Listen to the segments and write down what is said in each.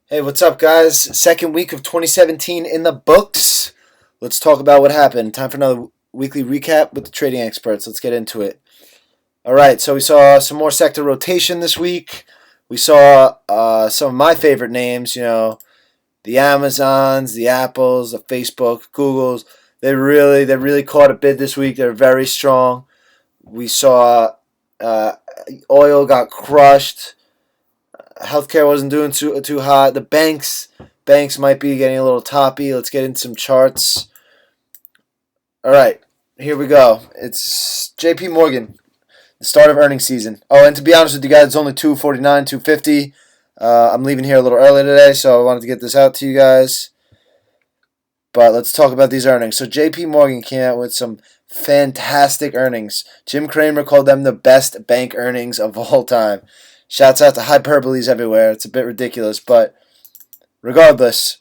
Hey, what's up, guys? Second week of 2017 in the books. Let's talk about what happened. Time for another weekly recap with the trading experts. Let's get into it. All right, so we saw some more sector rotation this week. We saw some of my favorite names, the Amazons, the Apples, the Facebook, Googles. They really caught a bid this week. They're very strong. We saw uh, oil got crushed. Healthcare wasn't doing too hot. The banks might be getting a little toppy. Let's get into some charts. All right, here we go. It's J.P. Morgan, the start of earnings season. Oh, and to be honest with you guys, it's only 2:49, 2:50. I'm leaving here a little early today, so I wanted to get this out to you guys. But let's talk about these earnings. So J.P. Morgan came out with some fantastic earnings. Jim Cramer called them the best bank earnings of all time. Shouts out to hyperboles everywhere. It's a bit ridiculous, but regardless,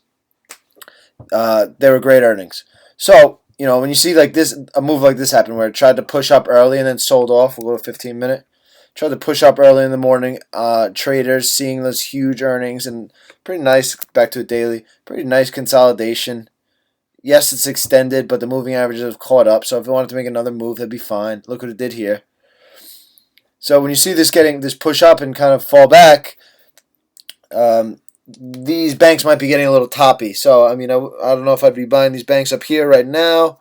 they were great earnings. So, when you see like this, a move like this happen where it tried to push up early and then sold off, we'll go 15 minute. Tried to push up early in the morning. Traders seeing those huge earnings and pretty nice, back to a daily, pretty nice consolidation. Yes, it's extended, but the moving averages have caught up. So if it wanted to make another move, that'd be fine. Look what it did here. So when you see this getting this push up and kind of fall back, these banks might be getting a little toppy. So I don't know if I'd be buying these banks up here right now.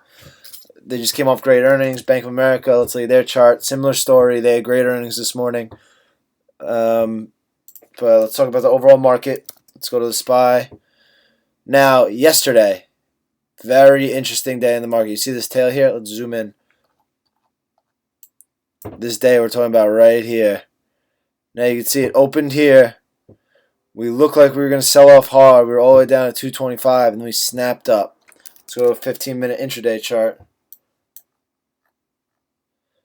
They just came off great earnings. Bank of America, let's see their chart. Similar story. They had great earnings this morning. But let's talk about the overall market. Let's go to the SPY. Now, yesterday, very interesting day in the market. You see this tail here? Let's zoom in. This day we're talking about right here. Now you can see it opened here. We looked like we were going to sell off hard. We were all the way down to 225, and then we snapped up. Let's go to a 15-minute intraday chart.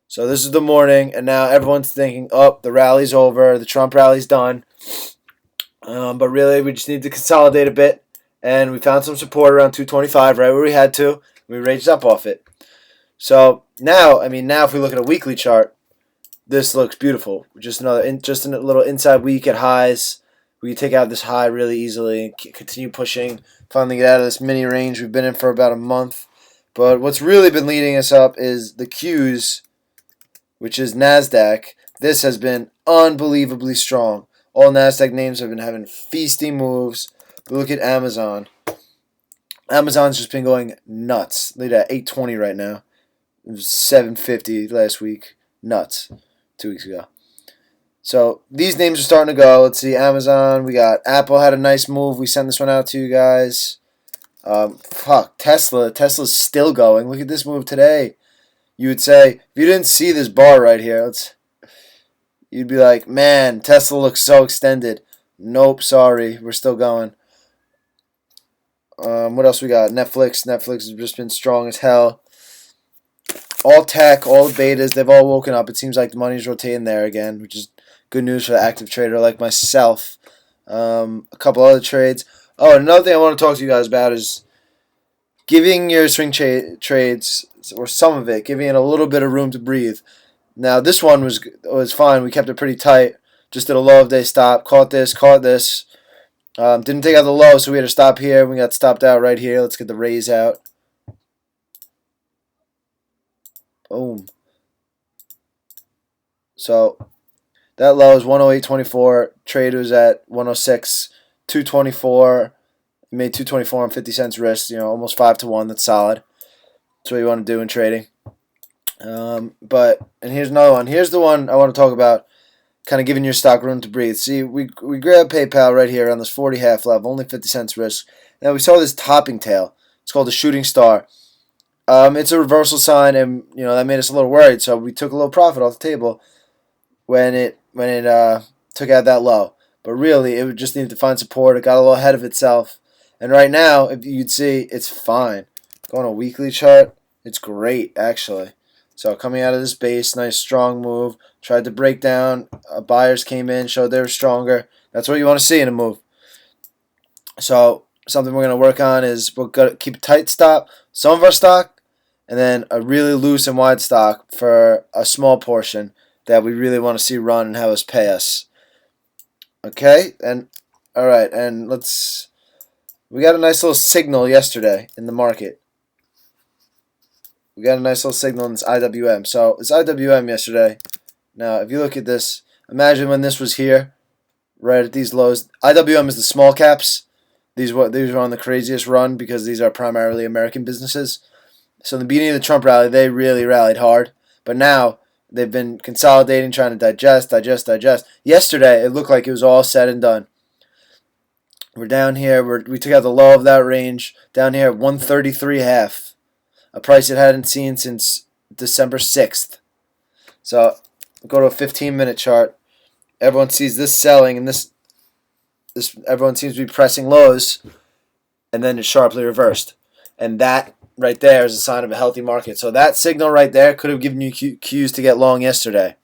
So this is the morning, and now everyone's thinking, oh, the rally's over. The Trump rally's done. But really, we just need to consolidate a bit. And we found some support around 225, right where we had to. We raised up off it. So now if we look at a weekly chart, this looks beautiful. Just a little inside week at highs. We can take out this high really easily and continue pushing. Finally get out of this mini range we've been in for about a month. But what's really been leading us up is the Qs, which is NASDAQ. This has been unbelievably strong. All NASDAQ names have been having feasting moves. But look at Amazon. Amazon's just been going nuts. Look at 820 right now. It was 750 last week. Nuts. 2 weeks ago. So these names are starting to go. Let's see, Amazon. We got Apple had a nice move. We sent this one out to you guys. Tesla. Tesla's still going. Look at this move today. You would say, if you didn't see this bar right here, you'd be like, man, Tesla looks so extended. Nope, sorry. We're still going. What else we got? Netflix. Netflix has just been strong as hell. All tech, all the betas, they've all woken up. It seems like the money's rotating there again, which is good news for the active trader like myself. A couple other trades. Oh, another thing I want to talk to you guys about is giving your swing trades, or some of it, giving it a little bit of room to breathe. Now, this one was fine. We kept it pretty tight. Just did a low of day stop. Caught this. Didn't take out the low, so we had to stop here. We got stopped out right here. Let's get the raise out. Boom. So that low is 108.24. Trade was at 106, 224. Made 224 and 50 cents risk. Almost 5-1. That's solid. That's what you want to do in trading. And here's another one. Here's the one I want to talk about. Kind of giving your stock room to breathe. See, we grabbed PayPal right here on this 40 half level, only 50 cents risk. Now we saw this topping tail. It's called a shooting star. It's a reversal sign, and that made us a little worried. So we took a little profit off the table when it took out that low. But really, it just needed to find support. It got a little ahead of itself, and right now, if you'd see, it's fine. Go on a weekly chart, it's great actually. So coming out of this base, nice strong move. Tried to break down. Buyers came in, showed they were stronger. That's what you want to see in a move. So something we're going to work on is we're going to keep a tight stop, some of our stock, and then a really loose and wide stock for a small portion that we really want to see run and have us pay us. Okay? And All right, and we got a nice little signal yesterday in the market. We got a nice little signal in this IWM. So this IWM yesterday. Now, if you look at this, imagine when this was here, right at these lows. IWM is the small caps. These were on the craziest run because these are primarily American businesses. So in the beginning of the Trump rally, they really rallied hard. But now they've been consolidating, trying to digest. Yesterday, it looked like it was all said and done. We're down here. We took out the low of that range down here at 133.5, a price it hadn't seen since December 6th. So go to a 15-minute chart. Everyone sees this selling, and this everyone seems to be pressing lows, and then it sharply reversed. And that right there is a sign of a healthy market. So that signal right there could have given you cues to get long yesterday.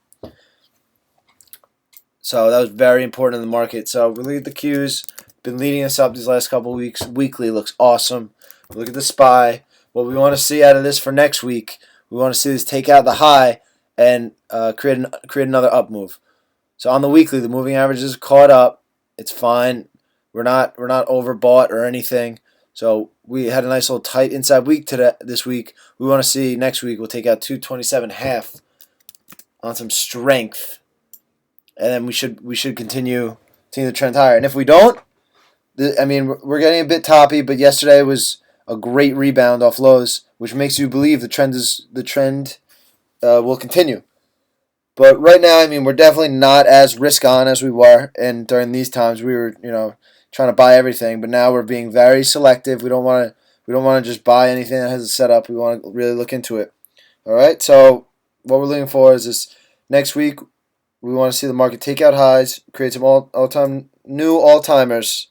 So that was very important in the market. So we look at the cues. Been leading us up these last couple of weeks. Weekly looks awesome. Look at the SPY. What we want to see out of this for next week, we want to see this take out the high and create another up move. So on the weekly, the moving average is caught up. It's fine. We're not overbought or anything. So we had a nice little tight inside week this week. We want to see next week we'll take out 227.5 on some strength, and then we should continue the trend higher. And if we don't, we're getting a bit toppy, but yesterday was a great rebound off lows, which makes you believe the trend will continue. But right now, we're definitely not as risk on as we were, and during these times we were, trying to buy everything. But now we're being very selective. We don't want to just buy anything that has a setup. We want to really look into it. All right. So what we're looking for is this next week. We want to see the market take out highs, create some new all-timers,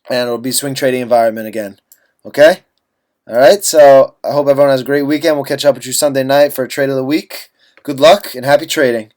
and it'll be swing trading environment again. Okay? All right, so I hope everyone has a great weekend. We'll catch up with you Sunday night for a trade of the week. Good luck and happy trading.